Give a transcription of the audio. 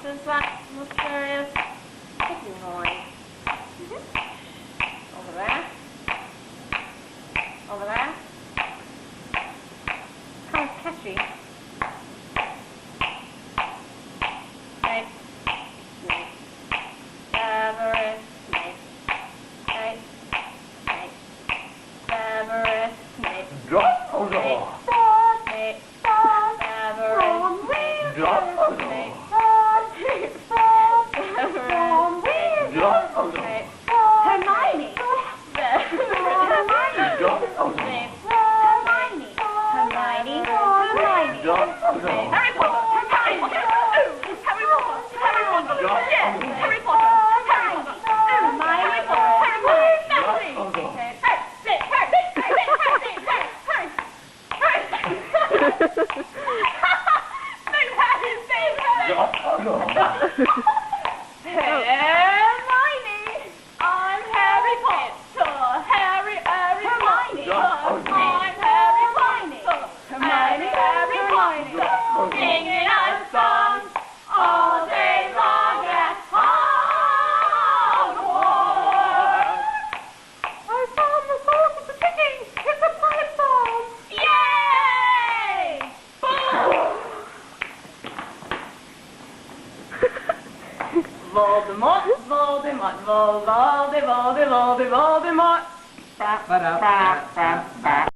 does that mysterious ticking noise? Over there. Over there. Kind of catchy. Snake. Snake. Severus Snape. Snape. Snape. Severus Snape. Dumbledore. Snape. Severus Snape. Dumbledore. Snape. Dumbledore. Hermione. Dumbledore. Dumbledore. Harry Potter. Harry Potter. Ooh, Harry Potter. Harry Potter. Yes, Harry Potter. Harry Potter. Hermione Potter. Hermione. Dumbledore. Hermione. I'm Harry Potter. Harry Hermione. I'm Harry Potter. Hermione. Harry Potter. Singing a song all day long at Hogwarts. I found the source of the ticking. It's a planet bomb. Yay! Voldemort, Voldemort, Voldemort, Voldemort, Voldemort.